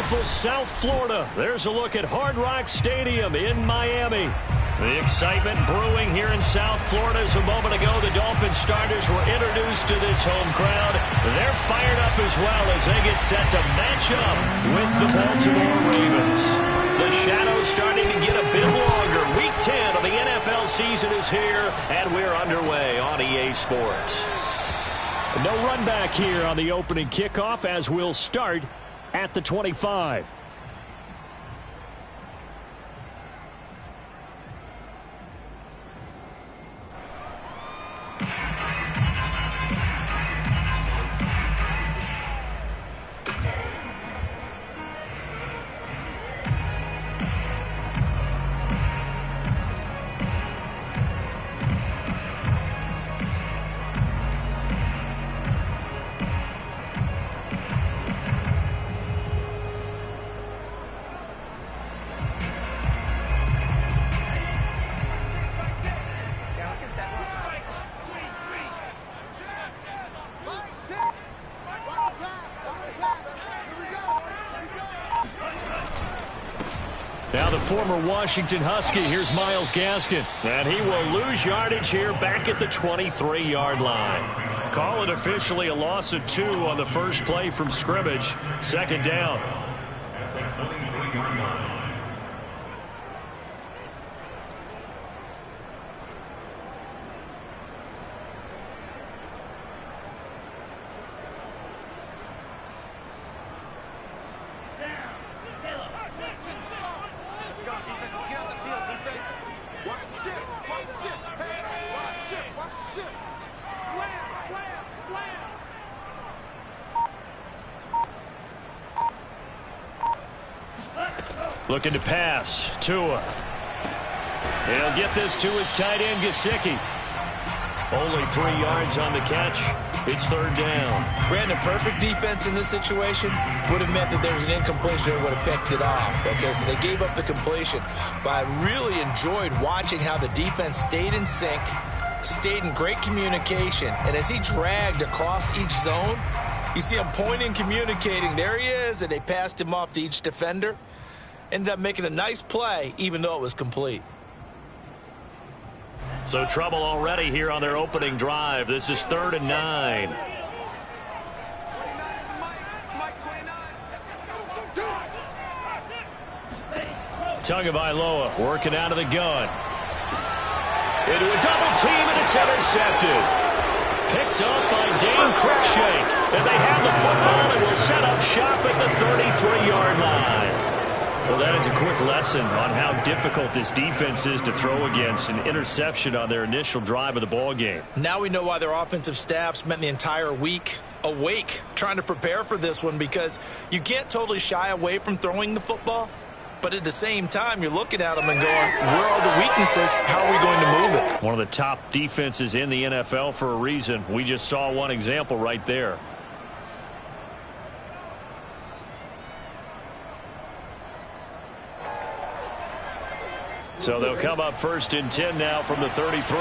beautiful South Florida. There's a look at Hard Rock Stadium in Miami. The excitement brewing here in South Florida. As a moment ago, the Dolphins starters were introduced to this home crowd. They're fired up as well as they get set to match up with the Baltimore Ravens. The shadow's starting to get a bit longer. Week 10 of the NFL season is here, and we're underway on EA Sports. No run back here on the opening kickoff as we'll start at the 25. Now the former Washington Husky, here's Myles Gaskin. And he will lose yardage here back at the 23-yard line. Call it officially a loss of 2 on the first play from scrimmage. Second down. At the 23-yard line. Looking to pass. Tua. He'll get this to his tight end, Gesicki. Only 3 yards on the catch. It's third down. Brandon, perfect defense in this situation would have meant that there was an incompletion that would have picked it off. Okay, so they gave up the completion. But I really enjoyed watching how the defense stayed in sync, stayed in great communication, and as he dragged across each zone, you see him pointing, communicating. There he is, and they passed him off to each defender. Ended up making a nice play, even though it was complete. So trouble already here on their opening drive. This is 3rd and 9. Tagovailoa working out of the gun. Into a double team, and it's intercepted. Picked up by Dane Cruikshank. And they have the football and will set up shop at the 33-yard line. Well, that is a quick lesson on how difficult this defense is to throw against. An interception on their initial drive of the ball game. Now we know why their offensive staff spent the entire week awake trying to prepare for this one, because you can't totally shy away from throwing the football, but at the same time you're looking at them and going, where are the weaknesses? How are we going to move it? One of the top defenses in the NFL for a reason. We just saw one example right there. So they'll come up 1st and 10 now from the 33.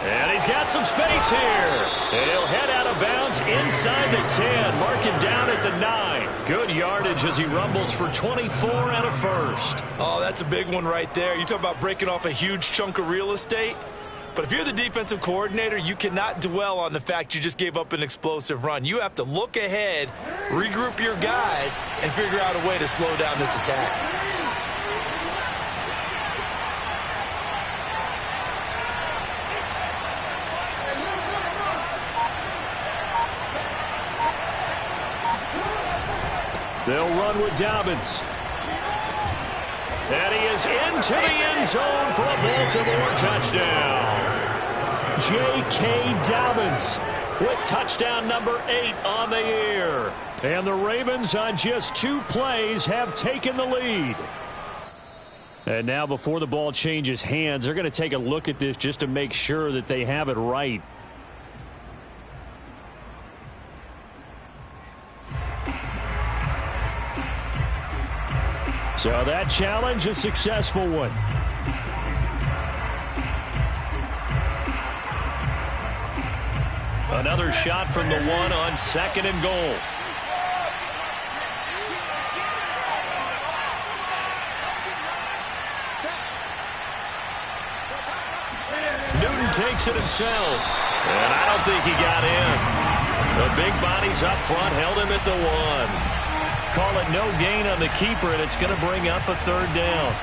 And he's got some space here. He'll head out of bounds inside the 10. Mark him down at the 9. Good yardage as he rumbles for 24 and a first. Oh, that's a big one right there. You talk about breaking off a huge chunk of real estate. But if you're the defensive coordinator, you cannot dwell on the fact you just gave up an explosive run. You have to look ahead, regroup your guys, and figure out a way to slow down this attack. They'll run with Dobbins. And he is into the end zone for a Baltimore touchdown. J.K. Dobbins with touchdown number 8 on the year. And the Ravens on just 2 plays have taken the lead. And now before the ball changes hands, they're going to take a look at this just to make sure that they have it right. So that challenge, a successful one. Another shot from the 1 on 2nd and goal. Newton takes it himself, and I don't think he got in. The big bodies up front held him at the 1. Call it no gain on the keeper, and it's going to bring up a 3rd down.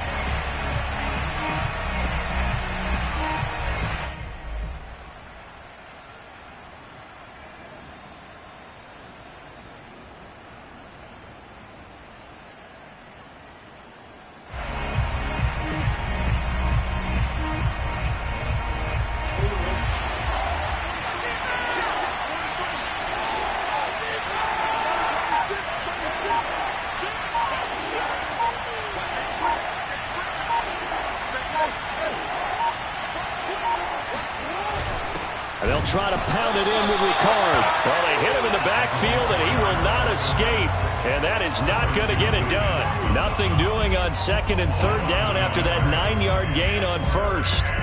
They'll try to pound it in with Ricard. Well, they hit him in the backfield, and he will not escape. And that is not going to get it done. Nothing doing on 2nd and 3rd down after that 9-yard gain on 1st.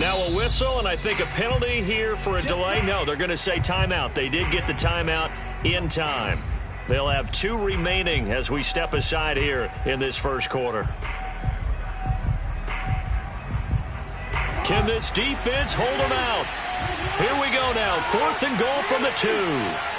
Now a whistle, and I think a penalty here for a delay. No, they're going to say timeout. They did get the timeout in time. They'll have 2 remaining as we step aside here in this first quarter. Can this defense hold them out? Here we go now. 4th and goal from the 2.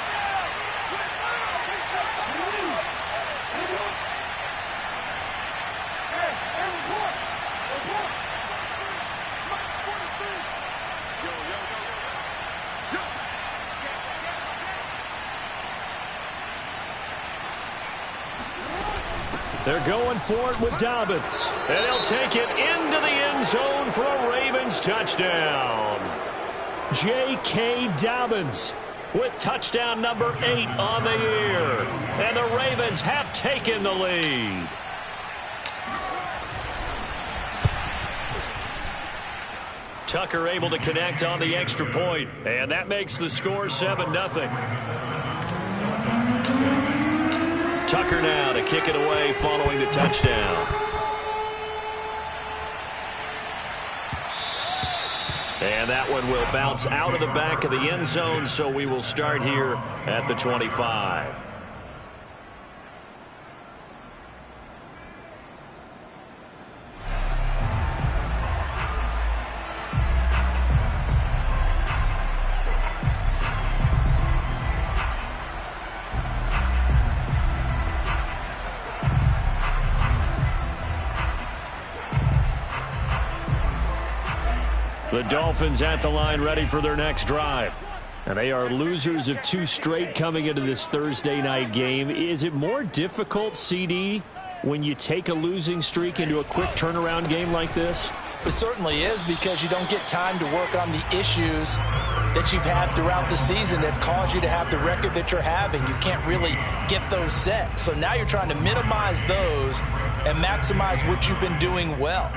They're going for it with Dobbins. And he'll take it into the end zone for a Ravens touchdown. J.K. Dobbins with touchdown number 8 on the year. And the Ravens have taken the lead. Tucker able to connect on the extra point. And that makes the score 7-0. Tucker now to kick it away following the touchdown. And that one will bounce out of the back of the end zone, so we will start here at the 25. The Dolphins at the line ready for their next drive. And they are losers of 2 straight coming into this Thursday night game. Is it more difficult, CD, when you take a losing streak into a quick turnaround game like this? It certainly is, because you don't get time to work on the issues that you've had throughout the season that caused you to have the record that you're having. You can't really get those set. So now you're trying to minimize those and maximize what you've been doing well.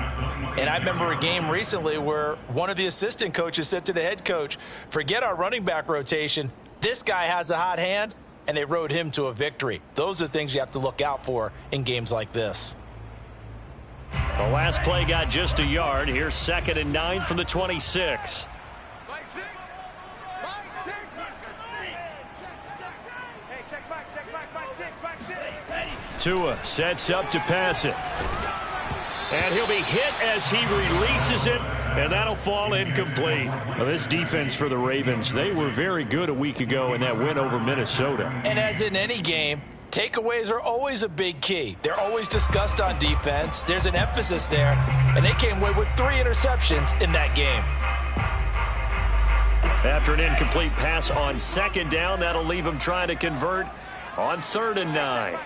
And I remember a game recently where one of the assistant coaches said to the head coach, forget our running back rotation. This guy has a hot hand, and they rode him to a victory. Those are the things you have to look out for in games like this. The last play got just a yard. Here's 2nd and 9 from the 26. Tua sets up to pass it. And he'll be hit as he releases it, and that'll fall incomplete. Well, this defense for the Ravens, they were very good a week ago in that win over Minnesota. And as in any game, takeaways are always a big key. They're always discussed on defense. There's an emphasis there, and they came away with 3 interceptions in that game. After an incomplete pass on 2nd down, that'll leave them trying to convert on 3rd and 9.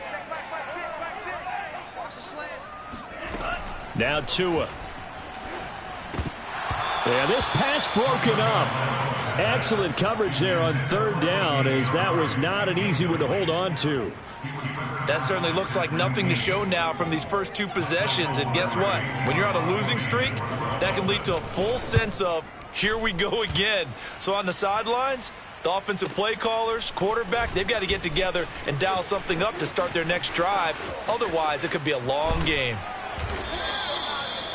Now Tua. And this pass broken up. Excellent coverage there on third down, as that was not an easy one to hold on to. That certainly looks like nothing to show now from these first two possessions. And guess what? When you're on a losing streak, that can lead to a full sense of, here we go again. So on the sidelines, the offensive play callers, quarterback, they've got to get together and dial something up to start their next drive. Otherwise, it could be a long game.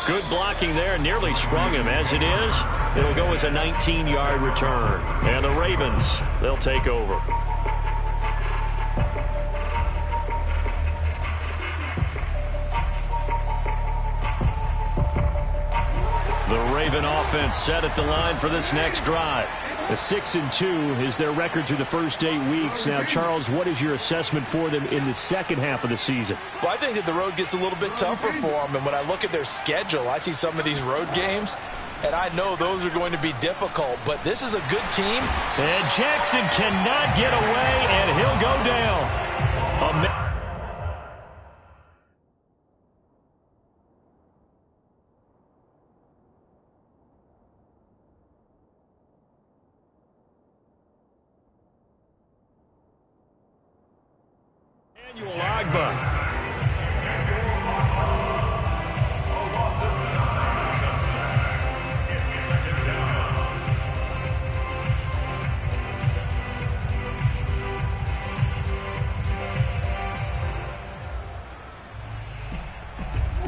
Good blocking there, nearly sprung him. As it is, it'll go as a 19-yard return. And the Ravens, they'll take over. The Raven offense set at the line for this next drive. A 6-2 is their record through the first 8 weeks. Now, Charles, what is your assessment for them in the second half of the season? Well, I think that the road gets a little bit tougher for them. And when I look at their schedule, I see some of these road games, and I know those are going to be difficult. But this is a good team. And Jackson cannot get away, and he'll go down.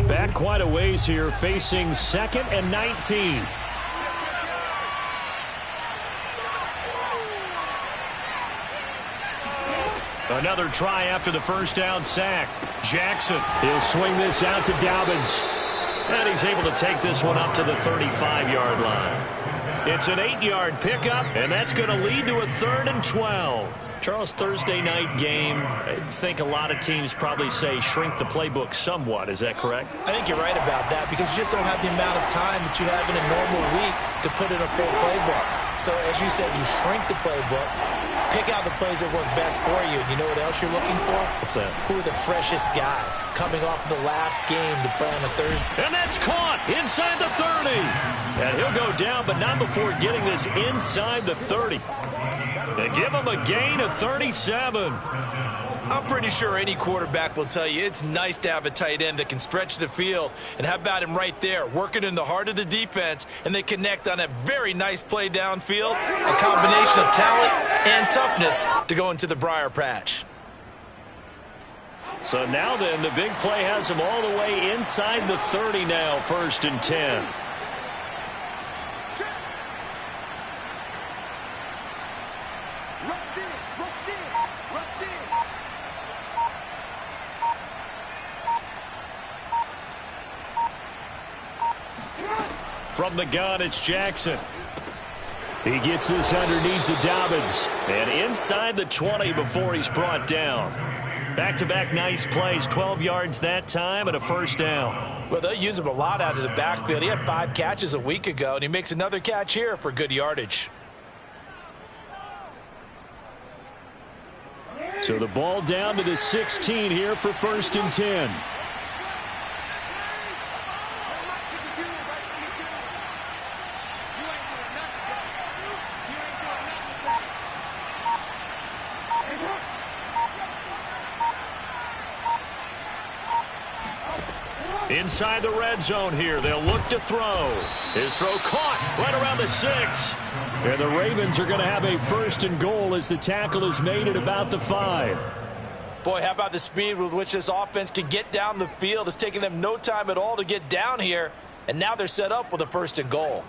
Back quite a ways here, facing 2nd and 19. Another try after the first down sack. Jackson, he'll swing this out to Dobbins. And he's able to take this one up to the 35-yard line. It's an 8-yard pickup, and that's going to lead to a 3rd and 12. Charles, Thursday night game, I think a lot of teams probably say shrink the playbook somewhat. Is that correct? I think you're right about that, because you just don't have the amount of time that you have in a normal week to put in a full playbook. So, as you said, you shrink the playbook, pick out the plays that work best for you. You know what else you're looking for? What's that? Who are the freshest guys coming off the last game to play on a Thursday? And that's caught inside the 30. And he'll go down, but not before getting this inside the 30. They give him a gain of 37. I'm pretty sure any quarterback will tell you it's nice to have a tight end that can stretch the field. And how about him right there, working in the heart of the defense, and they connect on a very nice play downfield, a combination of talent and toughness to go into the briar patch. So now then, the big play has him all the way inside the 30 now, 1st and 10. From the gun, it's Jackson. He gets this underneath to Dobbins. And inside the 20 before he's brought down. Back-to-back nice plays, 12 yards that time and a 1st down. Well, they'll use him a lot out of the backfield. He had 5 catches a week ago, and he makes another catch here for good yardage. So the ball down to the 16 here for 1st and 10. Inside the red zone here, they'll look to throw. His throw caught right around the 6. And the Ravens are going to have a 1st and goal as the tackle is made at about the 5. Boy, how about the speed with which this offense can get down the field? It's taken them no time at all to get down here, and now they're set up with a 1st and goal.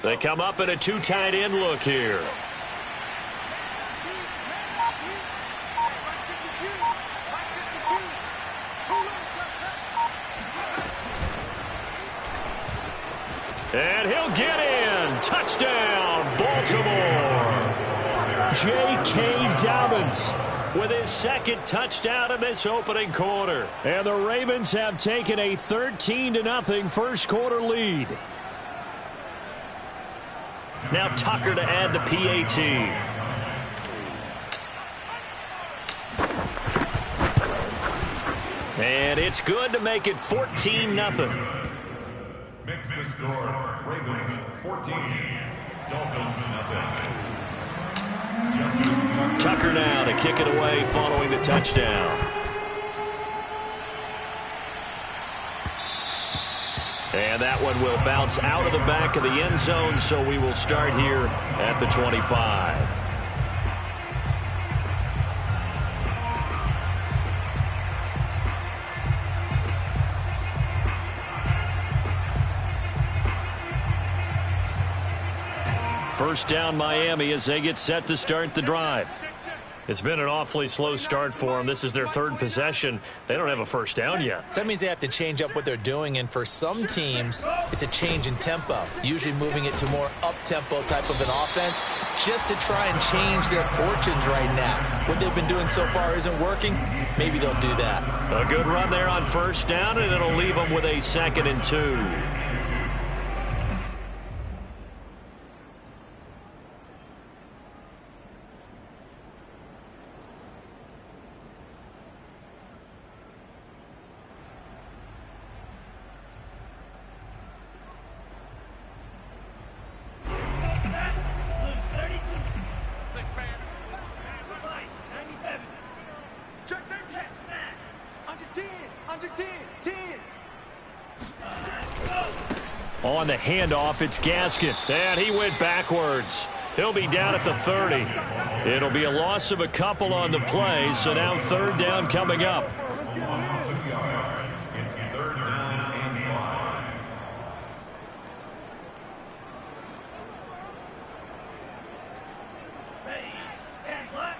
They come up in a 2 tight end look here. And he'll get in. Touchdown, Baltimore. J.K. Dobbins with his second touchdown in this opening quarter. And the Ravens have taken a 13-0 first quarter lead. Now Tucker to add the PAT. And it's good to make it 14-0. Mix the score. Ravens 14. Dolphins 0. Tucker now to kick it away following the touchdown. And that one will bounce out of the back of the end zone, so we will start here at the 25. First down Miami as they get set to start the drive. It's been an awfully slow start for them. This is their third possession. They don't have a first down yet. So that means they have to change up what they're doing, and for some teams, it's a change in tempo, usually moving it to more up-tempo type of an offense just to try and change their fortunes right now. What they've been doing so far isn't working. Maybe they'll do that. A good run there on first down, and it'll leave them with a 2nd and 2. On the handoff, it's Gaskin. And he went backwards. He'll be down at the 30. It'll be a loss of a couple on the play, so now third down coming up. It's 3rd down and 5. Ready, stand black.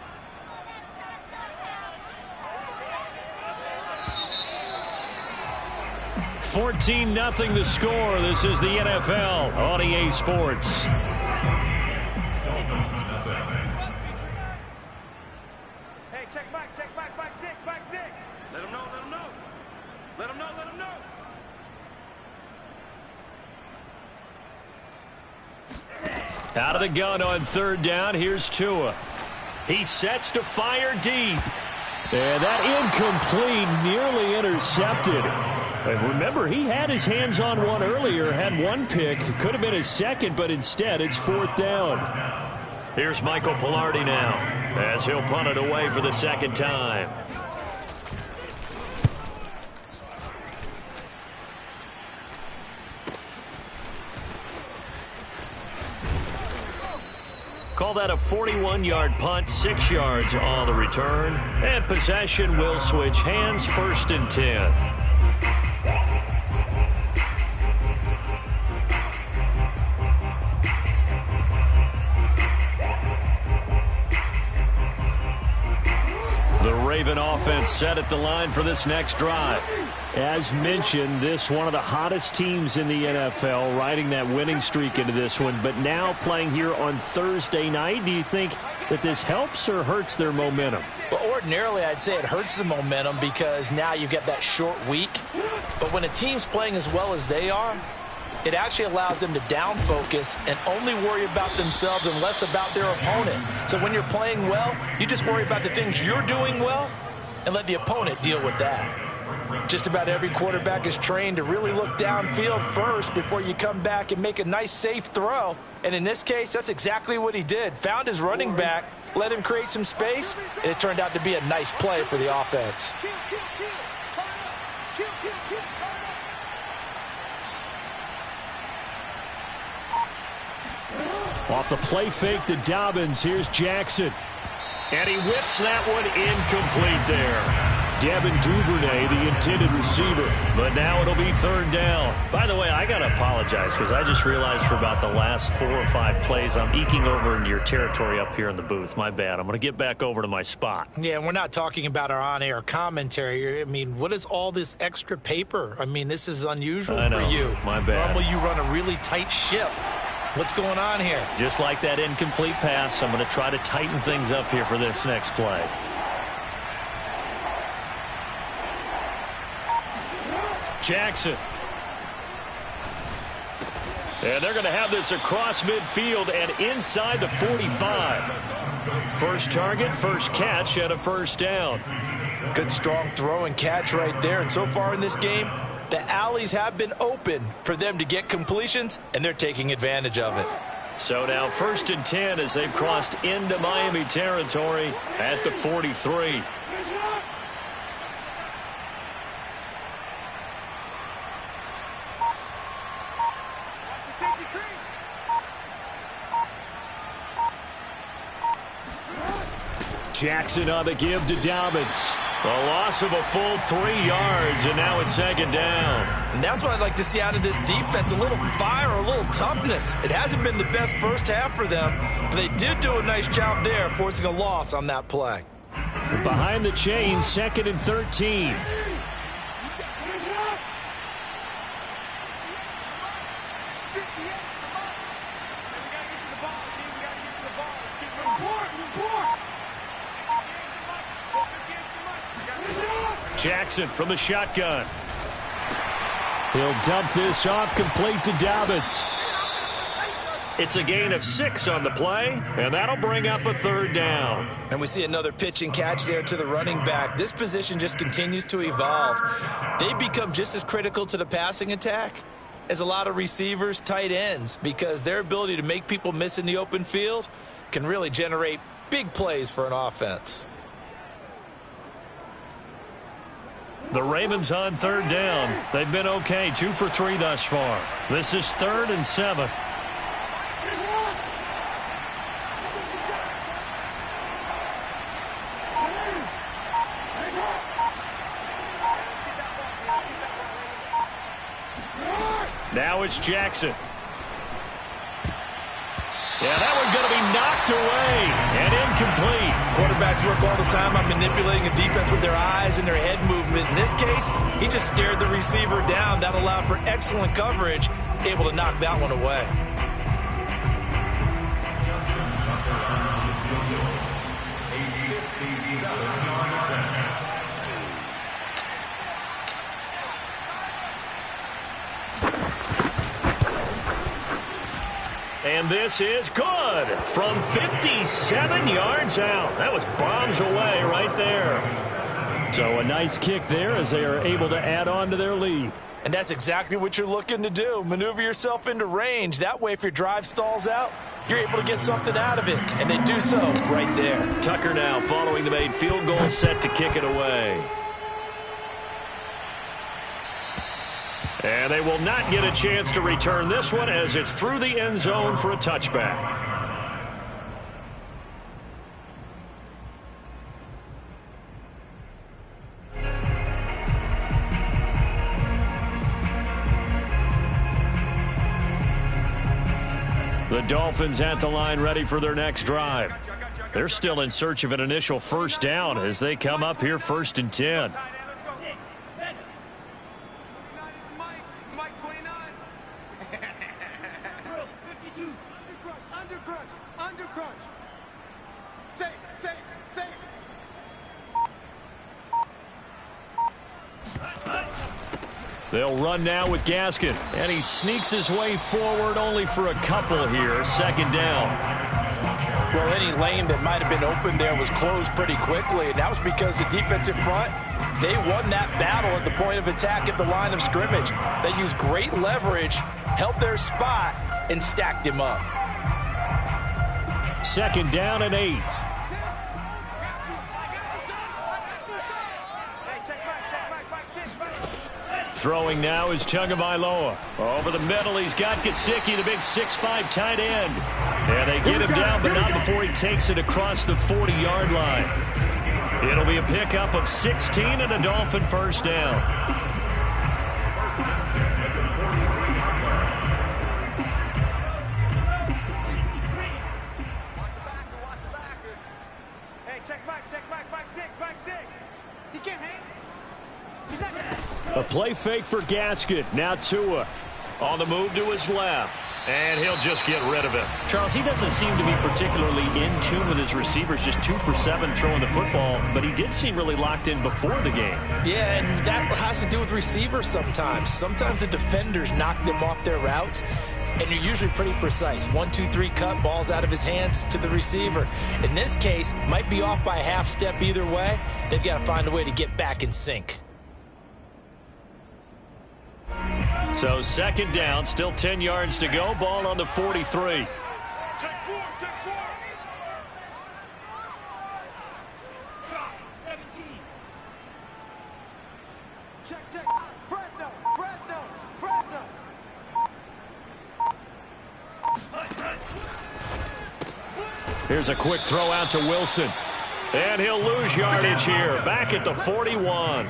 14-0 the score. This is the NFL on EA Sports. Hey, check back, back 6. Let him know. Out of the gun on third down. Here's Tua. He sets to fire deep. And that incomplete, nearly intercepted. And remember, he had his hands on one earlier, had one pick. Could have been his second, but instead it's 4th down. Here's Michael Pilardi now, as he'll punt it away for the second time. Call that a 41-yard punt, 6 yards on the return. And possession will switch hands, 1st and 10. The Raven offense set at the line for this next drive. As mentioned, this one of the hottest teams in the NFL, riding that winning streak into this one, but now playing here on Thursday night. Do you think that this helps or hurts their momentum? Well, ordinarily, I'd say it hurts the momentum because now you get that short week. But when a team's playing as well as they are, it actually allows them to down focus and only worry about themselves and less about their opponent. So when you're playing well, you just worry about the things you're doing well and let the opponent deal with that. Just about every quarterback is trained to really look downfield first before you come back and make a nice, safe throw. And in this case, that's exactly what he did. Found his running back, let him create some space, and it turned out to be a nice play for the offense. Off the play fake to Dobbins, here's Jackson. And he whips that one incomplete there. Devin Duvernay, the intended receiver. But now it'll be third down. By the way, I got to apologize because I just realized for about the last 4 or 5 plays, I'm eking over into your territory up here in the booth. My bad. I'm going to get back over to my spot. Yeah, we're not talking about our on-air commentary. I mean, what is all this extra paper? I mean, this is unusual for you. My bad. Normally you run a really tight ship. What's going on here? Just like that incomplete pass, I'm going to try to tighten things up here for this next play. Jackson. And they're going to have this across midfield and inside the 45. First target, first catch, and a first down. Good strong throw and catch right there. And so far in this game, the alleys have been open for them to get completions, and they're taking advantage of it. So now 1st and 10 as they've crossed into Miami territory at the 43. Jackson on the give to Dobbins. A loss of a full 3 yards, and now it's 2nd down. And that's what I'd like to see out of this defense, a little fire, a little toughness. It hasn't been the best first half for them, but they did do a nice job there, forcing a loss on that play. Behind the chains, 2nd and 13. Jackson from the shotgun. He'll dump this off, complete to Dobbins. It's a gain of 6 on the play, and that'll bring up a 3rd down. And we see another pitch and catch there to the running back. This position just continues to evolve. They become just as critical to the passing attack as a lot of receivers, tight ends, because their ability to make people miss in the open field can really generate big plays for an offense. The Ravens on 3rd down. They've been okay, 2 for 3 thus far. This is 3rd and 7. Now it's Jackson. Yeah, that one's going to be knocked away and incomplete. Quarterbacks work all the time on manipulating a defense with their eyes and their head movement. In this case, he just stared the receiver down. That allowed for excellent coverage, able to knock that one away. And this is good from 57 yards out. That was bombs away right there. So a nice kick there as they are able to add on to their lead. And that's exactly what you're looking to do. Maneuver yourself into range. That way, if your drive stalls out, you're able to get something out of it. And they do so right there. Tucker now following the made field goal, set to kick it away. And they will not get a chance to return this one as it's through the end zone for a touchback. The Dolphins at the line ready for their next drive. They're still in search of an initial first down as they come up here 1st and 10. They'll run now with Gaskin, and he sneaks his way forward only for a couple here. 2nd down. Well, any lane that might have been open there was closed pretty quickly, and that was because the defensive front, they won that battle at the point of attack at the line of scrimmage. They used great leverage, held their spot, and stacked him up. 2nd down and 8. Throwing now is Tagovailoa. Over the middle, he's got Gesicki, the big 6'5" tight end. And they get him down, but not before he takes it across the 40-yard line. It'll be a pickup of 16 and a Dolphin first down. Hey, check back six. He can't hang. A play fake for Gaskin. Now Tua. On the move to his left, and he'll just get rid of it. Charles, he doesn't seem to be particularly in tune with his receivers, just 2 for 7 throwing the football, but he did seem really locked in before the game. Yeah, and that has to do with receivers sometimes. Sometimes the defenders knock them off their routes, and you're usually pretty precise. 1, 2, 3 cut, balls out of his hands to the receiver. In this case, might be off by a half step either way. They've got to find a way to get back in sync. So second down, still 10 yards to go. Ball on the 43. Take 4, take 4. Shot, 17. Check. Fresno. Here's a quick throw out to Wilson. And he'll lose yardage here. Back at the 41.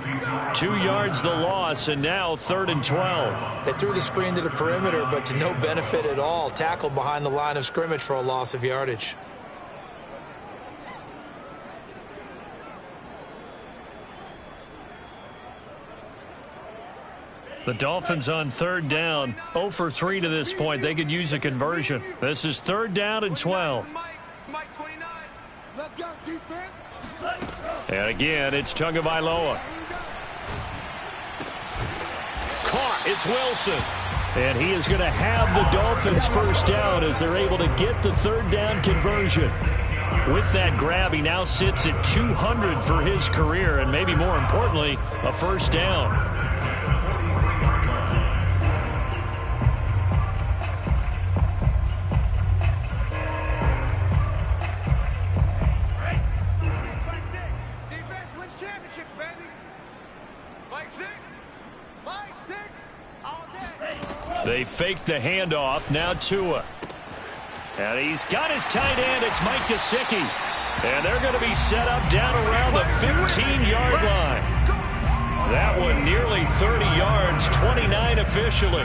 2 yards the loss, and now 3rd and 12. They threw the screen to the perimeter, but to no benefit at all. Tackled behind the line of scrimmage for a loss of yardage. The Dolphins on 3rd down. 0 for 3 to this point. They could use a conversion. This is 3rd down and 12. Mike 29. Let's go, defense. And again, it's Tagovailoa. Caught. It's Wilson. And he is going to have the Dolphins first down as they're able to get the 3rd down conversion. With that grab, he now sits at 200 for his career, and maybe more importantly, a first down. They fake the handoff. Now Tua. And he's got his tight end. It's Mike Gesicki. And they're going to be set up down around the 15-yard line. That one nearly 30 yards, 29 officially.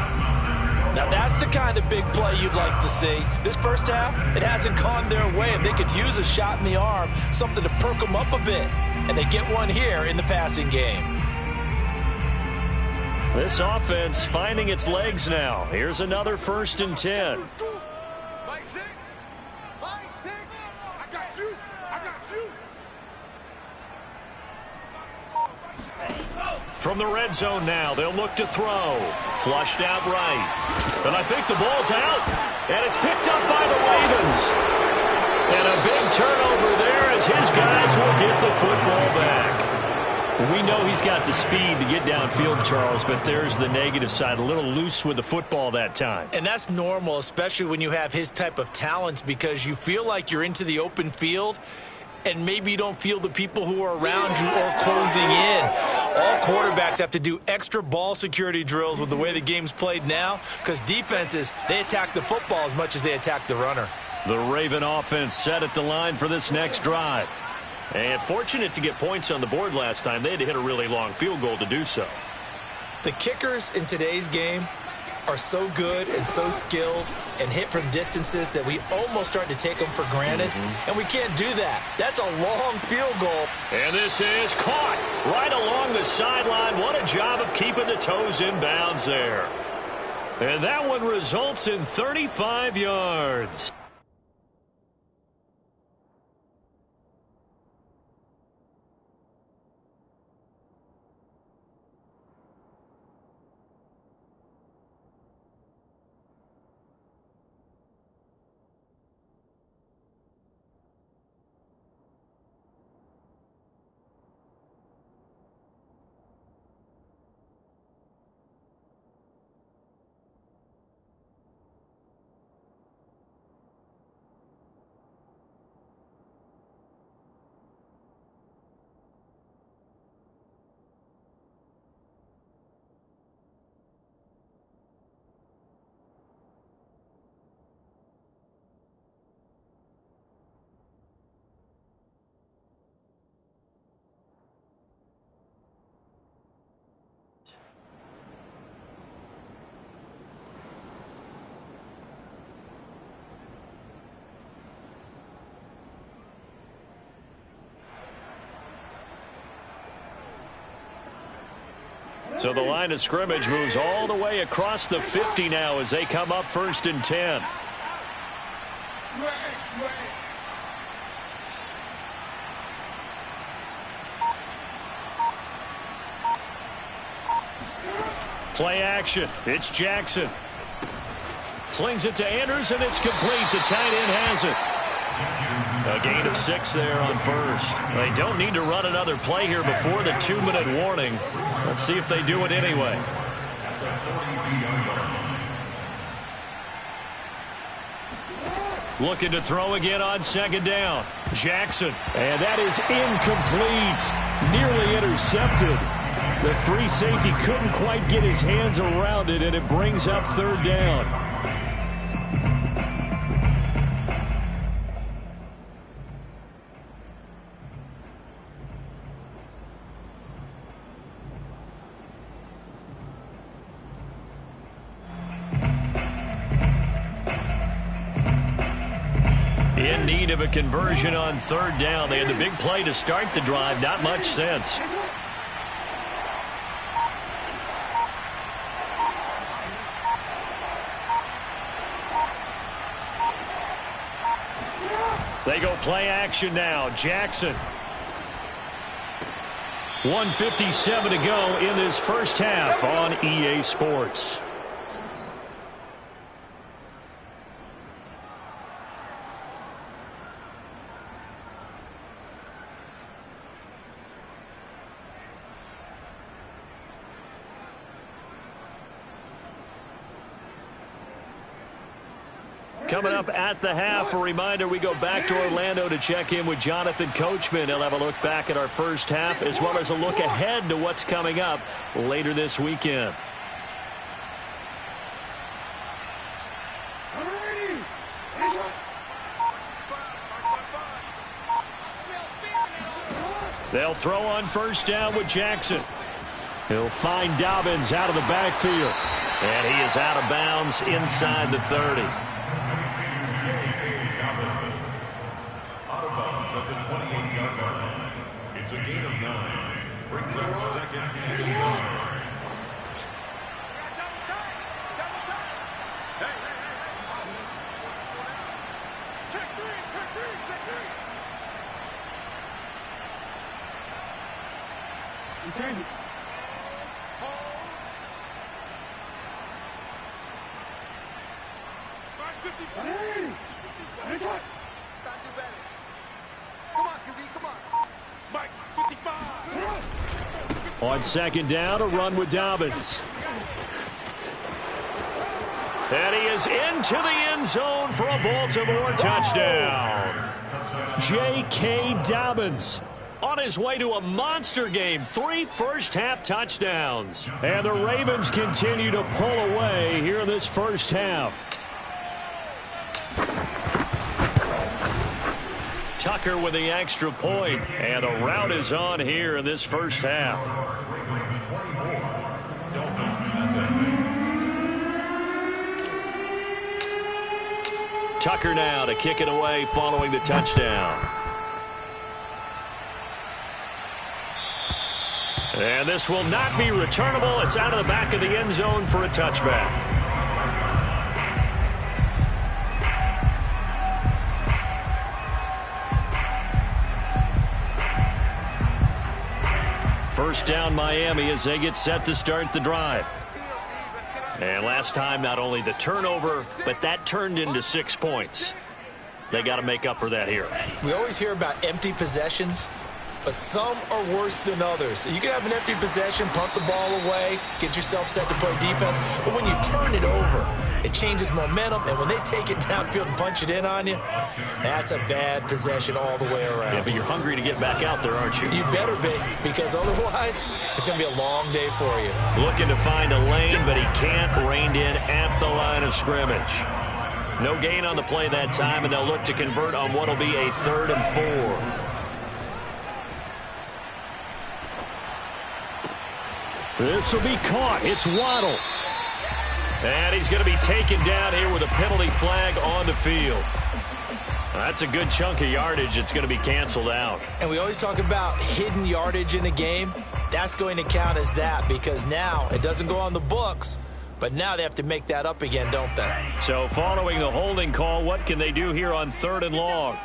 Now that's the kind of big play you'd like to see. This first half, it hasn't gone their way, and they could use a shot in the arm, something to perk them up a bit. And they get one here in the passing game. This offense finding its legs now. Here's another 1st and 10. Mike 6. I got you. From the red zone now, they'll look to throw. Flushed out right. And I think the ball's out. And it's picked up by the Ravens. And a big turnover there as his guys will get the football back. We know he's got the speed to get downfield, Charles, but there's the negative side. A little loose with the football that time. And that's normal, especially when you have his type of talents, because you feel like you're into the open field and maybe you don't feel the people who are around you or closing in. All quarterbacks have to do extra ball security drills with the way the game's played now, because defenses, they attack the football as much as they attack the runner. The Raven offense set at the line for this next drive. And fortunate to get points on the board last time. They had to hit a really long field goal to do so. The kickers in today's game are so good and so skilled and hit from distances that we almost start to take them for granted. And we can't do that. That's a long field goal. And this is caught right along the sideline. What a job of keeping the toes in bounds there. And that one results in 35 yards. So the line of scrimmage moves all the way across the 50 now as they come up 1st and 10. Play action. It's Jackson. Slings it to Andrews, and it's complete. The tight end has it. A gain of 6 there on 1st. They don't need to run another play here before the 2-minute warning. Let's see if they do it anyway. Looking to throw again on 2nd down. Jackson. And that is incomplete. Nearly intercepted. The free safety couldn't quite get his hands around it, and it brings up 3rd down. In need of a conversion on 3rd down. They had the big play to start the drive. Not much sense. They go play action now. Jackson. 1:57 to go in this first half on EA Sports. Coming up at the half, a reminder, we go back to Orlando to check in with Jonathan Coachman. He'll have a look back at our first half as well as a look ahead to what's coming up later this weekend. They'll throw on 1st down with Jackson. He'll find Dobbins out of the backfield. And he is out of bounds inside the 30. At the 28-yard line. It's a gain of 9. Brings up 2nd and 9. Check three. Return it. On 2nd down, a run with Dobbins. And he is into the end zone for a Baltimore touchdown. J.K. Dobbins on his way to a monster game. 3 first-half touchdowns. And the Ravens continue to pull away here in this first half. Tucker with the extra point, and the route is on here in this first half. Tucker now to kick it away following the touchdown. And this will not be returnable. It's out of the back of the end zone for a touchback. First down Miami as they get set to start the drive. And last time, not only the turnover, but that turned into 6 points. They got to make up for that here. We always hear about empty possessions, but some are worse than others. You can have an empty possession, punt the ball away, get yourself set to play defense, but when you turn it over, it changes momentum, and when they take it downfield and punch it in on you, that's a bad possession all the way around. Yeah, but you're hungry to get back out there, aren't you? You better be, because otherwise, it's going to be a long day for you. Looking to find a lane, but he can't. Reined in at the line of scrimmage. No gain on the play that time, and they'll look to convert on what will be a 3rd and 4. This will be caught. It's Waddle. And he's going to be taken down here with a penalty flag on the field. That's a good chunk of yardage. It's going to be canceled out. And we always talk about hidden yardage in a game. that's going to count as that, because now it doesn't go on the books, but now they have to make that up again, don't they? So following the holding call, what can they do here on 3rd and long?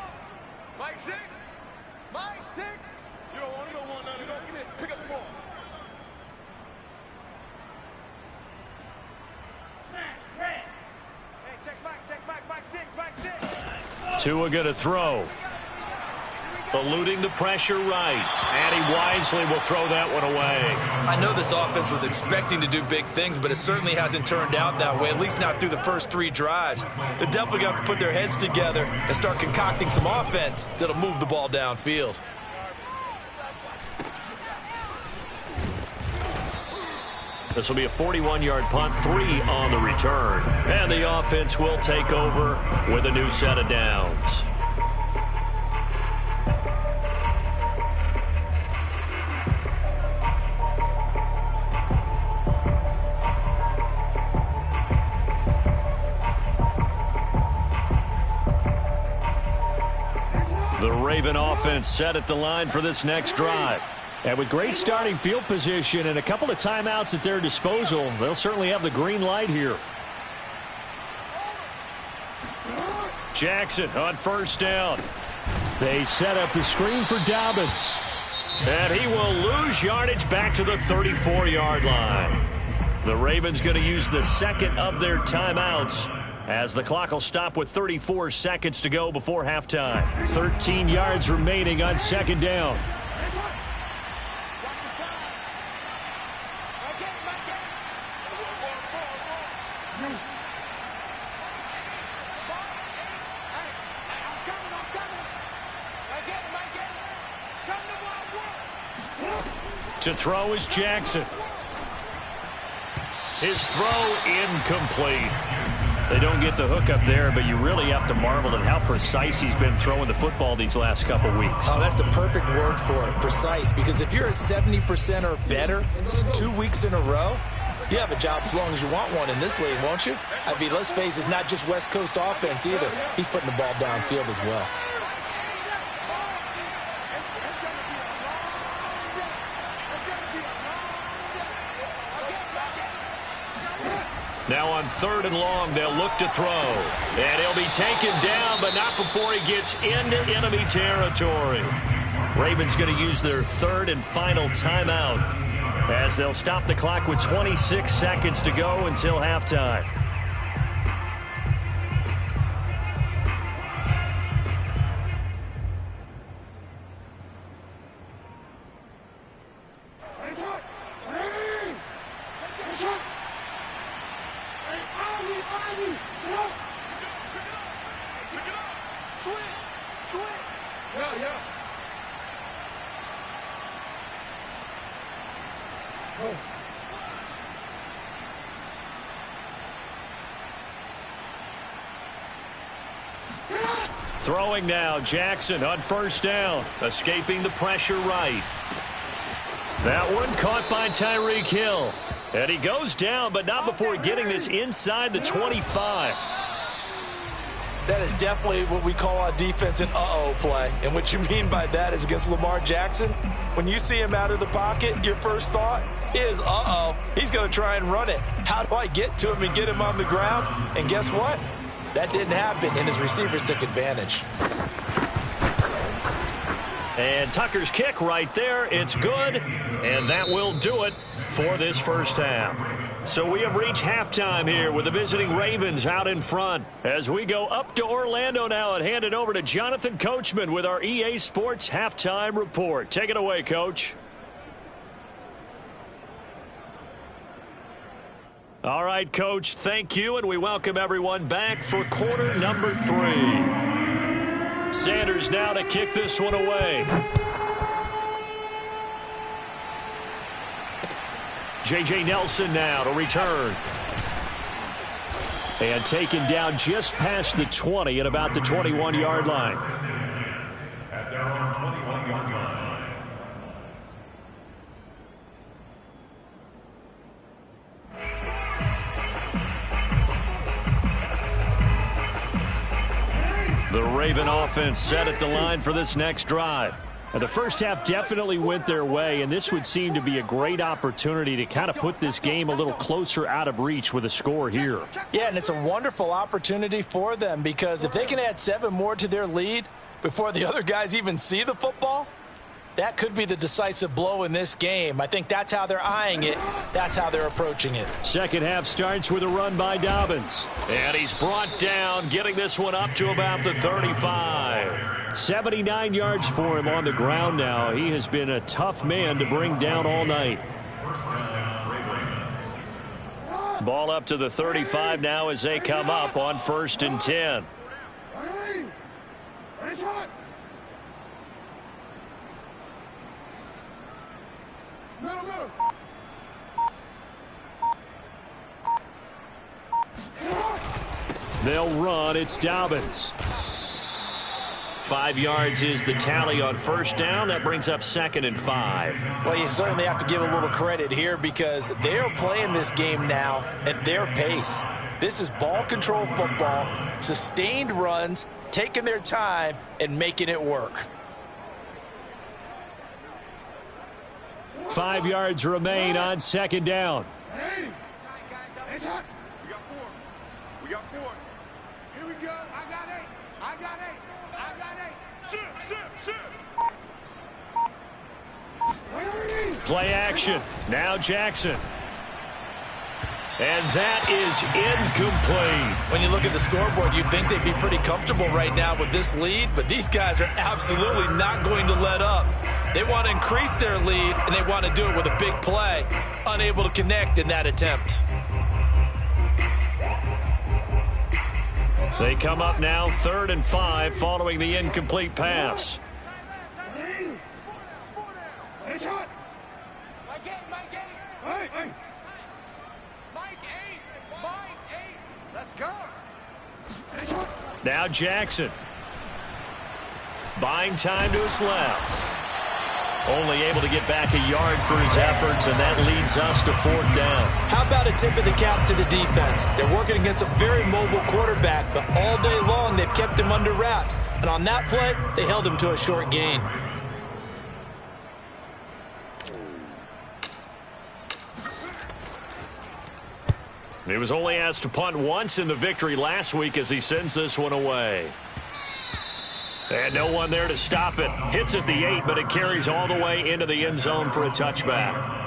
Mike 6. Mike 6. You don't want none of that. Get it. Pick up the ball. Smash, red. Hey, check back, Mike 6, Mike 6. Tua going to throw. Eluding the pressure right. And he wisely will throw that one away. I know this offense was expecting to do big things, but it certainly hasn't turned out that way, at least not through the first 3 drives. They're definitely going to have to put their heads together and start concocting some offense that'll move the ball downfield. This will be a 41-yard punt, 3 on the return. And the offense will take over with a new set of downs. The Raven offense set at the line for this next drive. And with great starting field position and a couple of timeouts at their disposal, they'll certainly have the green light here. Jackson on 1st down. They set up the screen for Dobbins. And he will lose yardage back to the 34-yard line. The Ravens going to use the 2nd of their timeouts, as the clock will stop with 34 seconds to go before halftime. 13 yards remaining on 2nd down. To throw is Jackson. His throw incomplete. They don't get the hook up there, but you really have to marvel at how precise he's been throwing the football these last couple weeks. Oh, that's the perfect word for it, precise, because if you're at 70% or better 2 weeks in a row, you have a job as long as you want one in this league, won't you? I mean, let's face it, it's not just West Coast offense either. He's putting the ball downfield as well. Now on 3rd and long, they'll look to throw. And he'll be taken down, but not before he gets into enemy territory. Ravens going to use their 3rd and final timeout, as they'll stop the clock with 26 seconds to go until halftime. Throwing now, Jackson on 1st down, escaping the pressure right. That one caught by Tyreek Hill. And he goes down, but not before getting this inside the 25. That is definitely what we call on defense an uh-oh play. And what you mean by that is against Lamar Jackson, when you see him out of the pocket, your first thought is, uh-oh, he's going to try and run it. How do I get to him and get him on the ground? And guess what? That didn't happen, and his receivers took advantage. And Tucker's kick right there. It's good, and that will do it for this first half. So we have reached halftime here with the visiting Ravens out in front. As we go up to Orlando now and hand it over to Jonathan Coachman with our EA Sports Halftime Report. Take it away, Coach. All right, Coach, thank you, and we welcome everyone back for quarter number 3. Sanders now to kick this one away. J.J. Nelson now to return. And taken down just past the 20 at about the 21-yard line. At their own 21-yard line. The Raven offense set at the line for this next drive. The first half definitely went their way, and this would seem to be a great opportunity to kind of put this game a little closer out of reach with a score here. Yeah, and it's a wonderful opportunity for them because if they can add 7 more to their lead before the other guys even see the football, that could be the decisive blow in this game. I think that's how they're eyeing it. That's how they're approaching it. Second half starts with a run by Dobbins. And he's brought down, getting this one up to about the 35. 79 yards for him on the ground now. He has been a tough man to bring down all night. Ball up to the 35 now as they come up on 1st and 10. They'll run. It's Dobbins. 5 yards is the tally on 1st down. That brings up 2nd and 5. Well, you certainly have to give a little credit here because they are playing this game now at their pace. This is ball control football, sustained runs, taking their time and making it work. 5 yards remain on 2nd down. We got 4. We got 4. Here we go. I got 8. I got 8. I got 8. Shoot. Play action. Now Jackson. And that is incomplete. When you look at the scoreboard, you'd think they'd be pretty comfortable right now with this lead, but these guys are absolutely not going to let up. They want to increase their lead, and they want to do it with a big play. Unable to connect in that attempt. They come up now 3rd and 5 following the incomplete pass. Let's go. Now Jackson. Buying time to his left. Only able to get back a yard for his efforts, and that leads us to 4th down. How about a tip of the cap to the defense? They're working against a very mobile quarterback, but all day long they've kept him under wraps. And on that play, they held him to a short gain. He was only asked to punt once in the victory last week as he sends this one away. And no one there to stop it. Hits at the 8, but it carries all the way into the end zone for a touchback.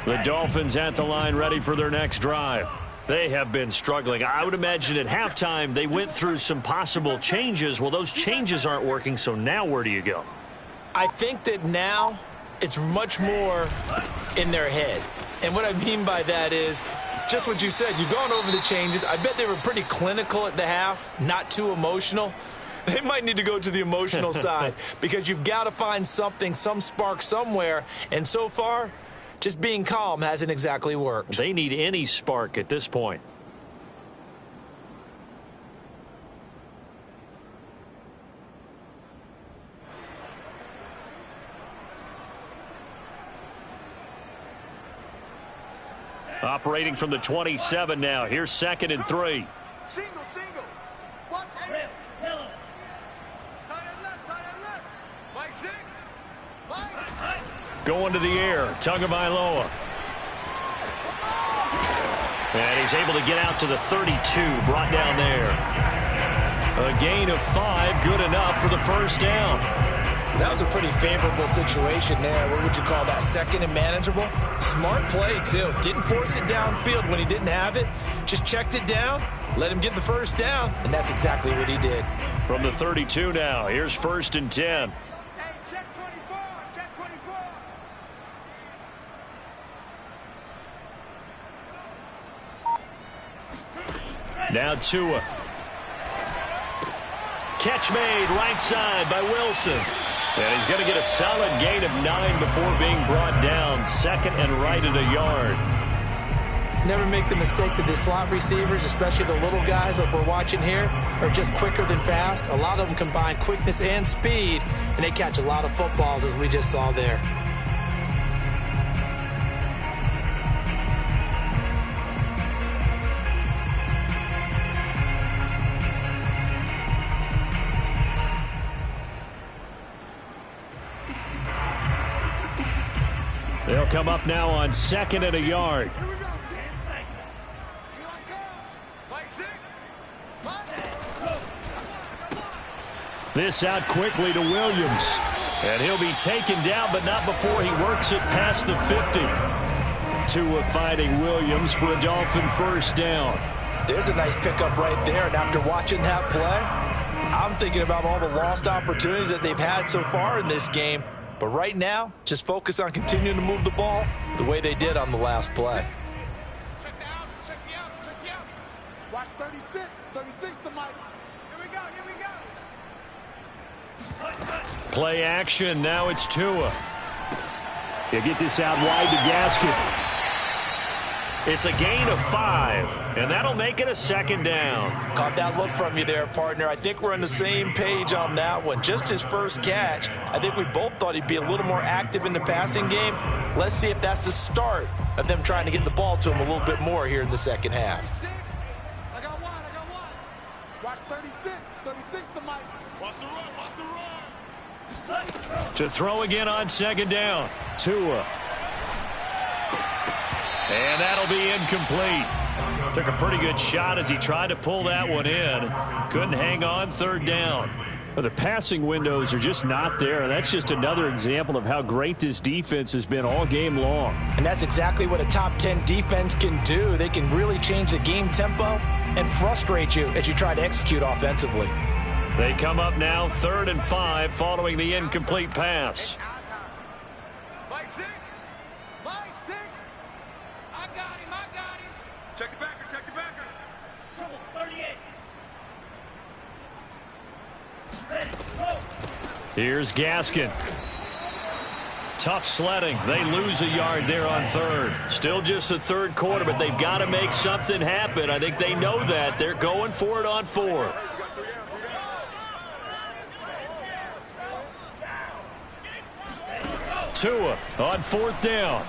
The Dolphins at the line ready for their next drive. They have been struggling. I would imagine at halftime they went through some possible changes. Well, those changes aren't working, so now where do you go? I think that now it's much more in their head. And what I mean by that is just what you said. You've gone over the changes. I bet they were pretty clinical at the half, not too emotional. They might need to go to the emotional side because you've got to find something, some spark somewhere. And so far, just being calm hasn't exactly worked. They need any spark at this point. Operating from the 27 now. Here's 2nd and 3. Single. Watch it. Tight end left. Mike 6. Mike. Going to the air. Tagovailoa. And he's able to get out to the 32. Brought down there. A gain of 5. Good enough for the first down. That was a pretty favorable situation there. What would you call that? 2nd and manageable? Smart play, too. Didn't force it downfield when he didn't have it. Just checked it down, let him get the first down, and that's exactly what he did. From the 32 now, here's 1st and 10. Hey, check 24. Check 24. Now Tua. Catch made right side by Wilson. And he's going to get a solid gain of 9 before being brought down. Second and right at a yard. Never make the mistake that the slot receivers, especially the little guys like we're watching here, are just quicker than fast. A lot of them combine quickness and speed, and they catch a lot of footballs, as we just saw there. They'll come up now on second and a yard. Here we go. 10 seconds. Here I come. Mike, This out quickly to Williams. And he'll be taken down, but not before he works it past the 50. Tua fighting Williams for a Dolphin first down. There's a nice pickup right there, and after watching that play, I'm thinking about all the lost opportunities that they've had so far in this game. But right now, just focus on continuing to move the ball the way they did on the last play. Check the outs, check the outs, check the outs. Watch 36, 36 to Mike. Here we go, here we go. Play action, now it's Tua. He'll get this out wide to Gaskin. It's a gain of 5, and that'll make it a second down. Caught that look from you there, partner. I think we're on the same page on that one. Just his first catch. I think we both thought he'd be a little more active in the passing game. Let's see if that's the start of them trying to get the ball to him a little bit more here in the second half. I got one, I got one. Watch 36, 36 to Mike. Watch the run, watch the run. To throw again on second down. Tua. And that'll be incomplete. Took a pretty good shot as he tried to pull that one in. Couldn't hang on third down. Well, the passing windows are just not there. That's just another example of how great this defense has been all game long. And that's exactly what a top 10 defense can do. They can really change the game tempo and frustrate you as you try to execute offensively. They come up now 3rd and 5 following the incomplete pass. Mike 6. Mike 6. I got him, I got him. Check the backer, check the backer. Trouble, 38. Ready, go. Here's Gaskin. Tough sledding. They lose a yard there on 3rd. Still just the 3rd quarter, but they've got to make something happen. I think they know that. They're going for it on 4th. Tua on 4th down.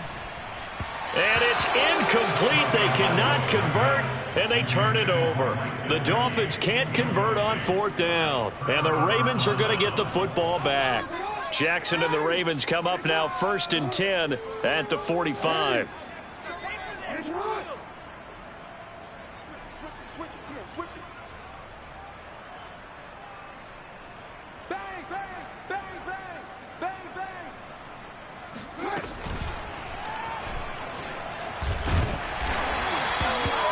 And it's incomplete. They cannot convert, and they turn it over. The Dolphins can't convert on 4th down, and the Ravens are going to get the football back. Jackson and the Ravens come up now 1st and 10 at the 45. Switch it. Bang, bang, bang, bang, bang, bang.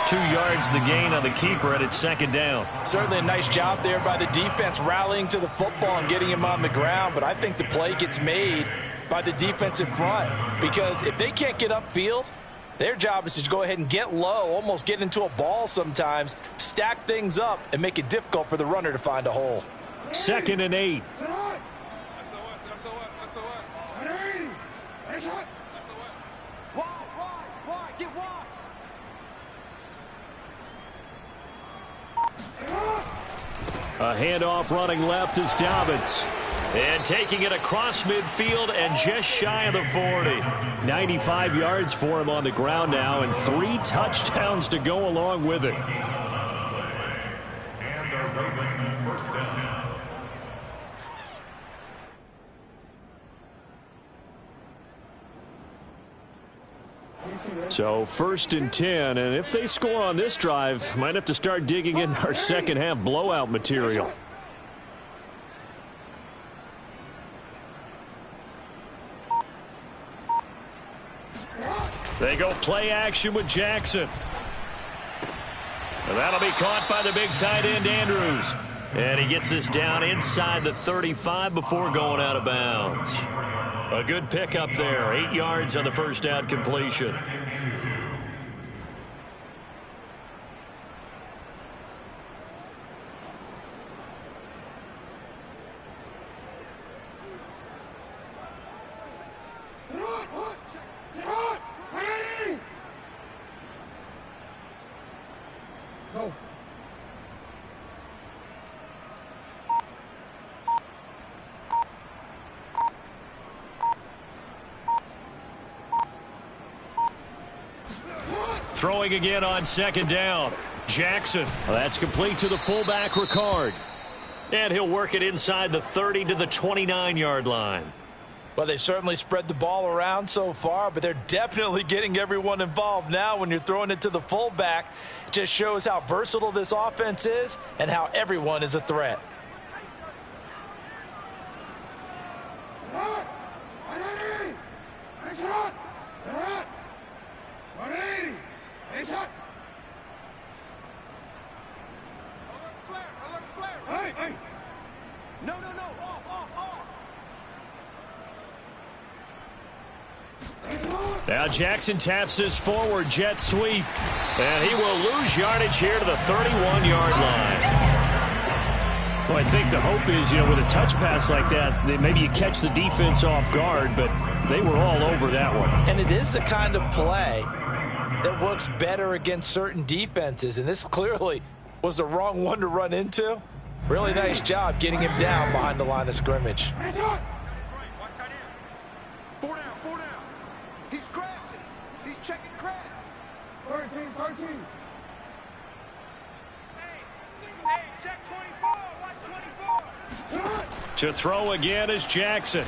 2 yards the gain on the keeper, and it's 2nd down. Certainly a nice job there by the defense rallying to the football and getting him on the ground, but I think the play gets made by the defensive front because if they can't get upfield, their job is to go ahead and get low, almost get into a ball sometimes, stack things up, and make it difficult for the runner to find a hole. 2nd and 8. Wide, get wide. A handoff running left is Dobbins. And taking it across midfield and just shy of the 40. 95 yards for him on the ground now and 3 touchdowns to go along with it. And a Raven first down. So 1st and 10, and if they score on this drive, might have to start digging in our second half blowout material. They go play action with Jackson. And that'll be caught by the big tight end Andrews. And he gets this down inside the 35 before going out of bounds. A good pickup there. 8 yards on the first down completion. Go. Throwing again on second down. Jackson. That's complete to the fullback, Ricard. And he'll work it inside the 30 to the 29-yard line. Well, they've certainly spread the ball around so far, but they're definitely getting everyone involved now when you're throwing it to the fullback. It just shows how versatile this offense is and how everyone is a threat. Now Jackson taps this forward jet sweep. And he will lose yardage here to the 31-yard line. Well, I think the hope is, with a touch pass like that maybe you catch the defense off guard, but they were all over that one. And it is the kind of play that works better against certain defenses, and this clearly was the wrong one to run into. Really nice job getting him down behind the line of scrimmage. He's crafty. He's checking craft. 13. Hey, check 24. Watch 24. To throw again is Jackson.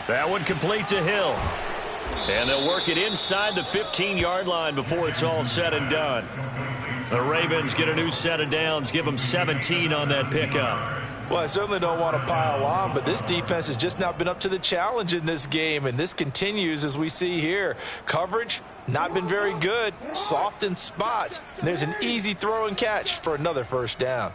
That one complete to Hill. And they'll work it inside the 15-yard line before it's all said and done. The Ravens get a new set of downs, give them 17 on that pickup. Well, I certainly don't want to pile on, but this defense has just not been up to the challenge in this game, and this continues as we see here. Coverage, not been very good, soft in spots. And there's an easy throw and catch for another first down.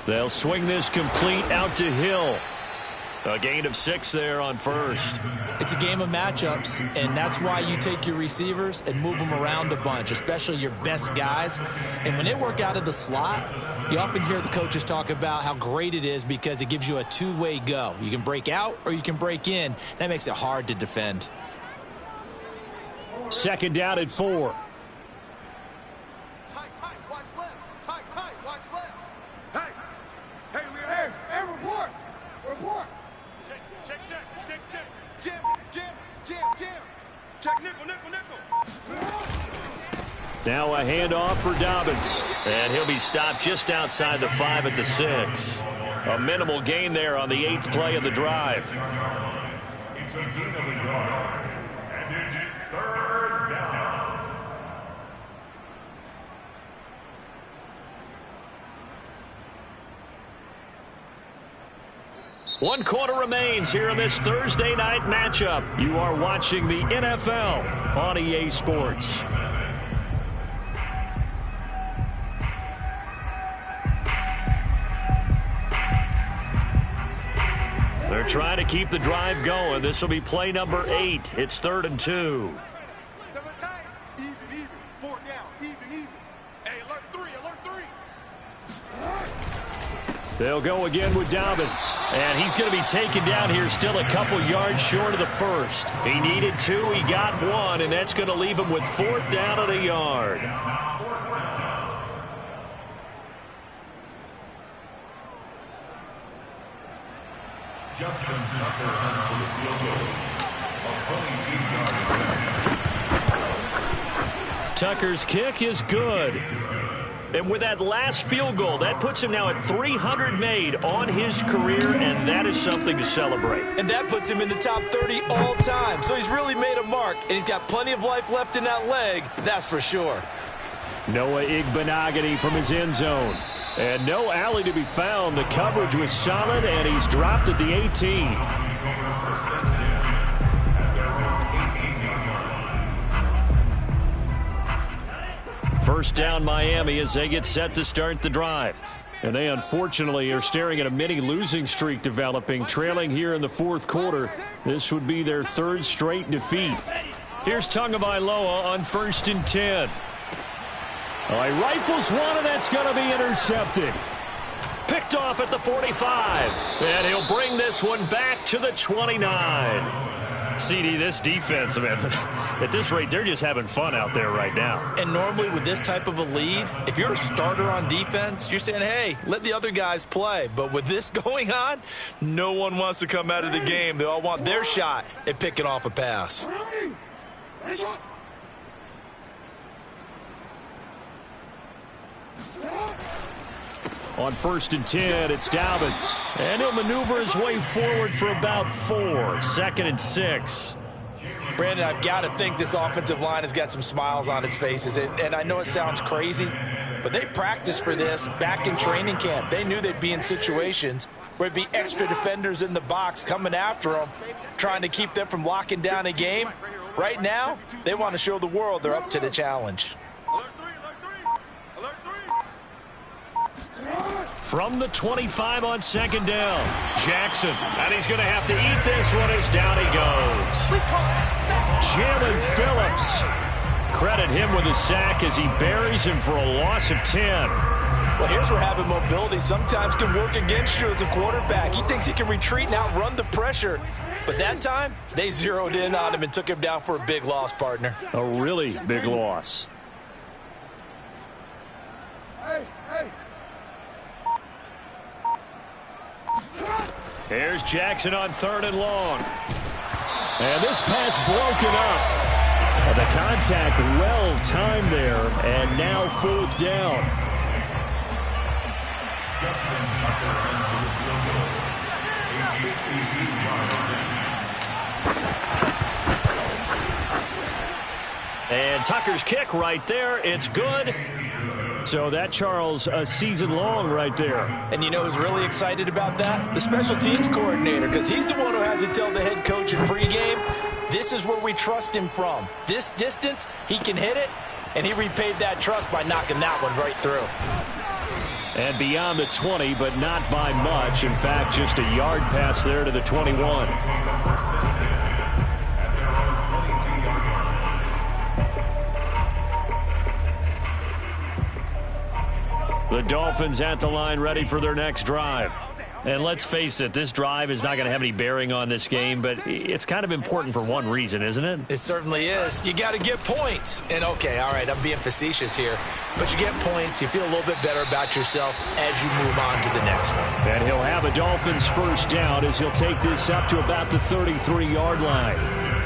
They'll swing this complete out to Hill. A gain of 6 there on first. It's a game of matchups, and that's why you take your receivers and move them around a bunch, especially your best guys. And when they work out of the slot, you often hear the coaches talk about how great it is because it gives you a two-way go. You can break out or you can break in. That makes it hard to defend. Second down at 4. Tight, watch left. Tight, watch left. Hey, we're Report. Jim. Check nickel. Now a handoff for Dobbins. And he'll be stopped just outside the 5 at the 6. A minimal gain there on the 8th play of the drive. It's a gain of a yard. And it's third down. One quarter remains here in this Thursday night matchup. You are watching the NFL on EA Sports. They're trying to keep the drive going. This will be play number 8. It's 3rd and 2. Even. 4 down. Even. Hey, alert 3. They'll go again with Dobbins. And he's going to be taken down here still a couple yards short of the first. He needed 2. He got 1. And that's going to leave him with 4th down and a yard. Justin Tucker for the field goal. A 22-yard. Tucker's kick is good. And with that last field goal, that puts him now at 300 made on his career, and that is something to celebrate. And that puts him in the top 30 all time. So he's really made a mark, and he's got plenty of life left in that leg, that's for sure. Noah Igbenogany from his end zone. And no alley to be found. The coverage was solid, and he's dropped at the 18. First down Miami as they get set to start the drive. And they unfortunately are staring at a mini losing streak developing, trailing here in the 4th quarter. This would be their 3rd straight defeat. Here's Tagovailoa on 1st and 10. Oh, he rifles one, and that's going to be intercepted. Picked off at the 45. And he'll bring this one back to the 29. CD, this defense, man, at this rate, they're just having fun out there right now. And normally with this type of a lead, if you're a starter on defense, you're saying, hey, let the other guys play. But with this going on, no one wants to come out of the game. They all want their shot at picking off a pass. On 1st and 10, it's Dobbins. And he'll maneuver his way forward for about 4. 2nd and 6. Brandon, I've got to think this offensive line has got some smiles on its faces. And I know it sounds crazy, but they practiced for this back in training camp. They knew they'd be in situations where there'd be extra defenders in the box coming after them, trying to keep them from locking down a game. Right now, they want to show the world they're up to the challenge. From the 25 on 2nd down, Jackson, and he's going to have to eat this one as down he goes. Jalen Phillips, credit him with a sack as he buries him for a loss of 10. Well, here's where having mobility sometimes can work against you as a quarterback. He thinks he can retreat and outrun the pressure. But that time, they zeroed in on him and took him down for a big loss, partner. A really big loss. Hey, hey. Here's Jackson on 3rd and long. And this pass broken up. The contact well timed there, and now 4th down. Justin Tucker and the field goal. And Tucker's kick right there. It's good. So that, Charles, a season long right there. And you know who's really excited about that? The special teams coordinator, because he's the one who has to tell the head coach in pregame, this is where we trust him from. This distance, he can hit it, and he repaid that trust by knocking that one right through. And beyond the 20, but not by much. In fact, just a yard pass there to the 21. The Dolphins at the line ready for their next drive. And let's face it, this drive is not going to have any bearing on this game, but it's kind of important for one reason, isn't it? It certainly is. You got to get points. And, okay, all right, I'm being facetious here. But you get points, you feel a little bit better about yourself as you move on to the next one. And he'll have a Dolphins 1st down as he'll take this up to about the 33-yard line.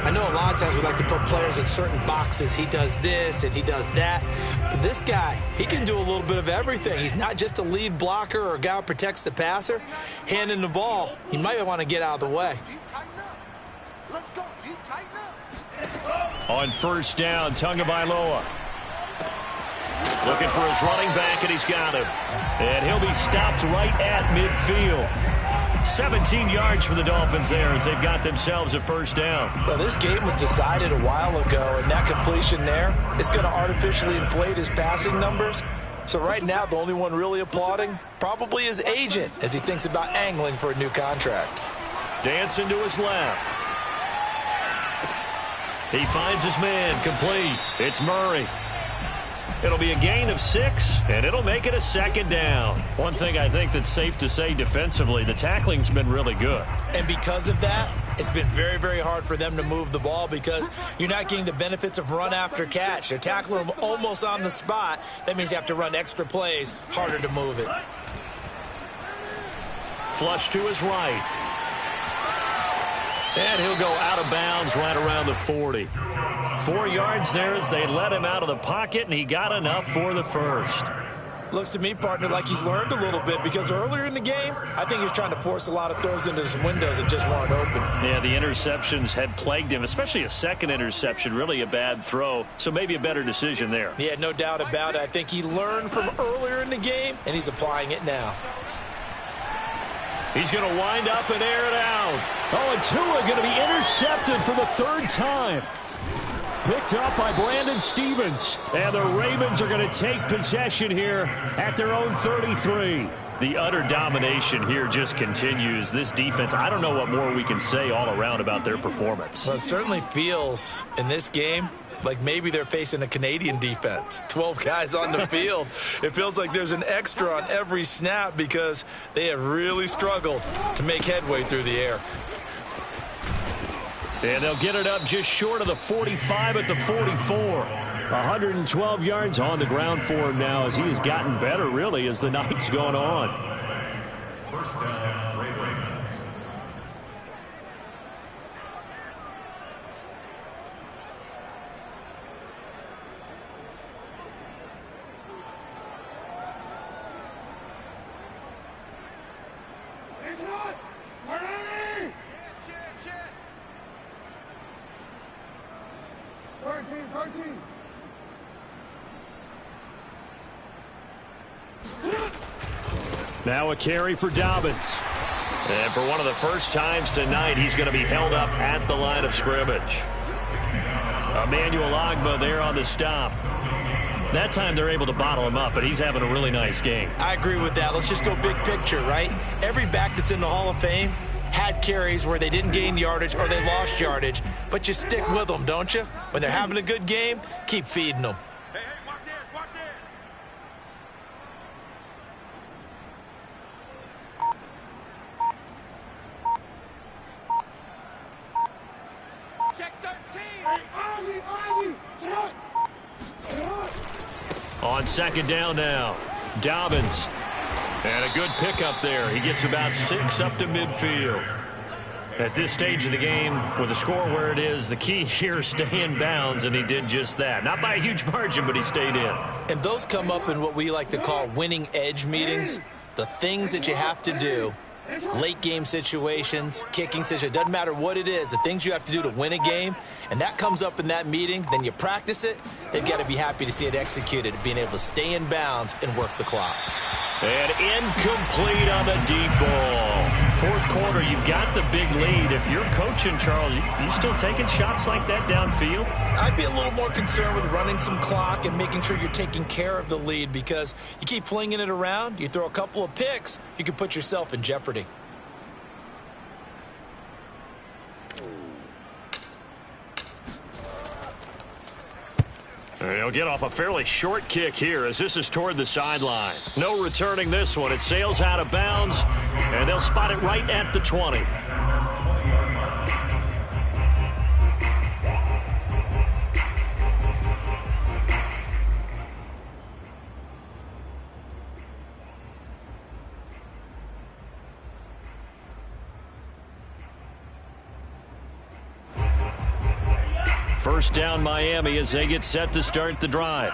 I know a lot of times we like to put players in certain boxes. He does this and he does that. But this guy, he can do a little bit of everything. He's not just a lead blocker or a guy who protects the passer. Handing the ball, he might want to get out of the way. Let's go. Tighten up. On 1st down, Tagovailoa. Looking for his running back, and he's got him. And he'll be stopped right at midfield. 17 yards for the Dolphins there as they've got themselves a 1st down. Well, this game was decided a while ago, and that completion there is going to artificially inflate his passing numbers. So right now, the only one really applauding probably his agent as he thinks about angling for a new contract. Dancing to his left. He finds his man complete. It's Murray. It'll be a gain of 6, and it'll make it a 2nd down. One thing I think that's safe to say defensively, the tackling's been really good. And because of that, it's been very, very hard for them to move the ball because you're not getting the benefits of run after catch. They're tackling them almost on the spot. That means you have to run extra plays, harder to move it. Flush to his right. And he'll go out of bounds right around the 40. 4 yards there as they let him out of the pocket, and he got enough for the 1st. Looks to me, partner, like he's learned a little bit because earlier in the game, I think he was trying to force a lot of throws into some windows that just weren't open. Yeah, the interceptions had plagued him, especially a second interception, really a bad throw, so maybe a better decision there. Yeah, no doubt about it. I think he learned from earlier in the game, and he's applying it now. He's going to wind up and air it out. Oh, and Tua going to be intercepted for the 3rd time. Picked up by Brandon Stevens. And the Ravens are going to take possession here at their own 33. The utter domination here just continues. This defense, I don't know what more we can say all around about their performance. Well, it certainly feels in this game like maybe they're facing a Canadian defense. 12 guys on the field. It feels like there's an extra on every snap because they have really struggled to make headway through the air. And they'll get it up just short of the 45 at the 44. 112 yards on the ground for him now as he has gotten better, really, as the night's gone on. First down, Ravens. It's not! We're ready! 13. Now a carry for Dobbins. And for one of the first times tonight, he's going to be held up at the line of scrimmage. Emmanuel Ogbah there on the stop. That time they're able to bottle him up, but he's having a really nice game. I agree with that. Let's just go big picture, right? Every back that's in the Hall of Fame had carries where they didn't gain yardage or they lost yardage, but you stick with them, don't you? When they're having a good game, keep feeding them. Hey, watch this, watch this. Check 13. Hey, Ozzy, shut up! On second down now, Dobbins. And a good pickup there. He gets about 6 up to midfield. At this stage of the game, with the score where it is, the key here is stay in bounds, and he did just that. Not by a huge margin, but he stayed in. And those come up in what we like to call winning edge meetings. The things that you have to do, late game situations, kicking situations, doesn't matter what it is, the things you have to do to win a game, and that comes up in that meeting, then you practice it, they've got to be happy to see it executed, being able to stay in bounds and work the clock. And incomplete on the deep ball. Fourth quarter, you've got the big lead. If you're coaching, Charles, you still taking shots like that downfield? I'd be a little more concerned with running some clock and making sure you're taking care of the lead, because you keep flinging it around, you throw a couple of picks, you can put yourself in jeopardy. He'll get off a fairly short kick here as this is toward the sideline. No returning this one. It sails out of bounds, and they'll spot it right at the 20. First down Miami as they get set to start the drive.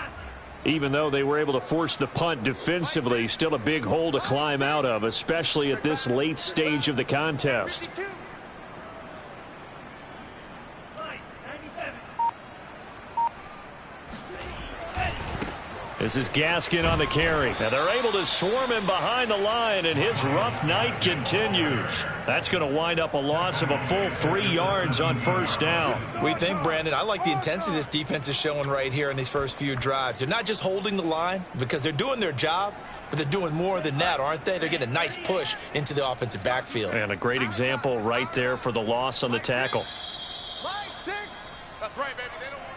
Even though they were able to force the punt defensively, still a big hole to climb out of, especially at this late stage of the contest. This is Gaskin on the carry. And they're able to swarm him behind the line, and his rough night continues. That's going to wind up a loss of a full 3 yards on first down. We think, Brandon, I like the intensity this defense is showing right here in these first few drives. They're not just holding the line because they're doing their job, but they're doing more than that, aren't they? They're getting a nice push into the offensive backfield. And a great example right there for the loss on the tackle. Mike 6. That's right, baby. They don't want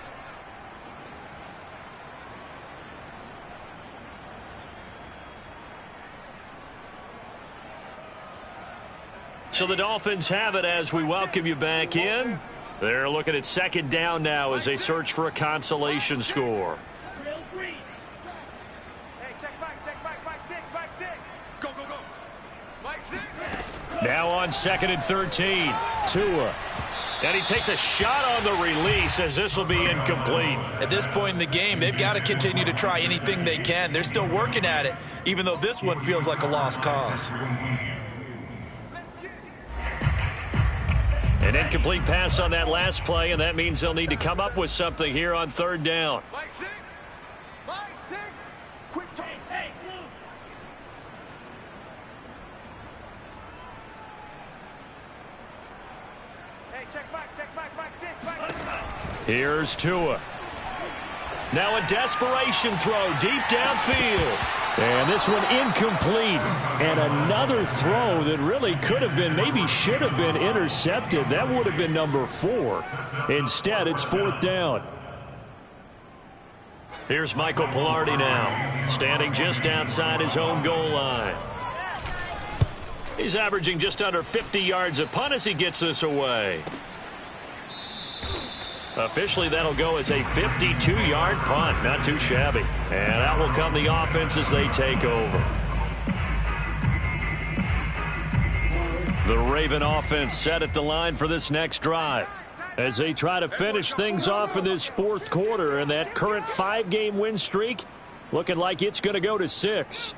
So the Dolphins have it as we welcome you back in. They're looking at second down now as they search for a consolation score. Hey, check back, Mike 6, Mike 6. Go, go, go. Mike 6. Now on second and 13. Tua. And he takes a shot on the release as this will be incomplete. At this point in the game, they've got to continue to try anything they can. They're still working at it, even though this one feels like a lost cause. An incomplete pass on that last play, and that means they'll need to come up with something here on third down. Mike 6. Mike 6. Quick talk. Hey, move. Hey, check back, Mike 6, Mike 6. Here's Tua. Now a desperation throw deep downfield. And this one incomplete. And another throw that really could have been, maybe should have been intercepted. That would have been number 4. Instead, it's 4th down. Here's Michael Pilardi now, standing just outside his own goal line. He's averaging just under 50 yards a punt as he gets this away. Officially, that'll go as a 52-yard punt. Not too shabby. And out will come the offense as they take over. The Raven offense set at the line for this next drive as they try to finish things off in this 4th quarter. And that current 5-game win streak looking like it's going to go to 6.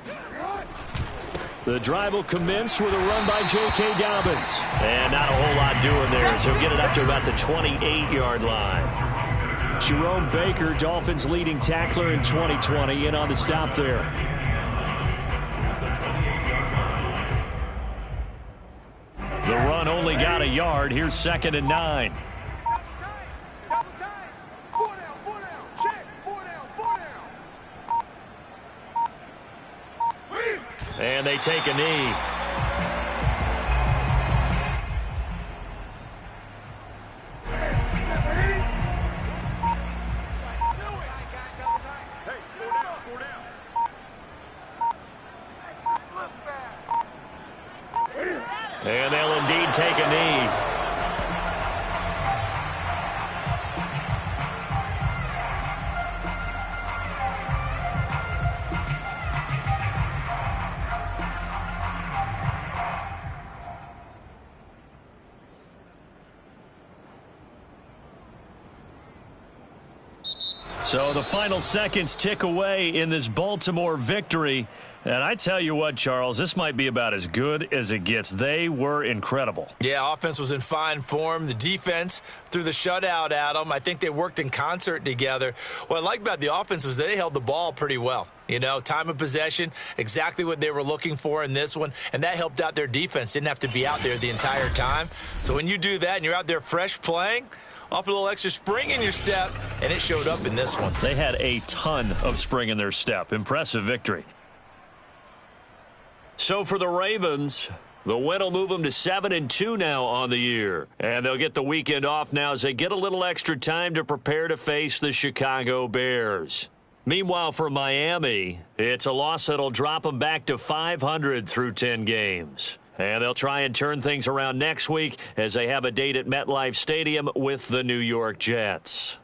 The drive will commence with a run by J.K. Dobbins. And not a whole lot doing there as he'll get it up to about the 28-yard line. Jerome Baker, Dolphins leading tackler in 2020, in on the stop there. The run only got a yard. Here's 2nd and 9. And they take a knee. And they'll indeed take a knee. So the final seconds tick away in this Baltimore victory. And I tell you what, Charles, this might be about as good as it gets. They were incredible. Yeah, offense was in fine form. The defense threw the shutout at them. I think they worked in concert together. What I like about the offense was they held the ball pretty well. You know, time of possession, exactly what they were looking for in this one, and that helped out their defense. Didn't have to be out there the entire time. So when you do that and you're out there fresh playing, off a little extra spring in your step, and it showed up in this one. They had a ton of spring in their step. Impressive victory. So for the Ravens, the win will move them to 7-2 now on the year. And they'll get the weekend off now as they get a little extra time to prepare to face the Chicago Bears. Meanwhile, for Miami, it's a loss that'll drop them back to 500 through 10 games. And they'll try and turn things around next week as they have a date at MetLife Stadium with the New York Jets.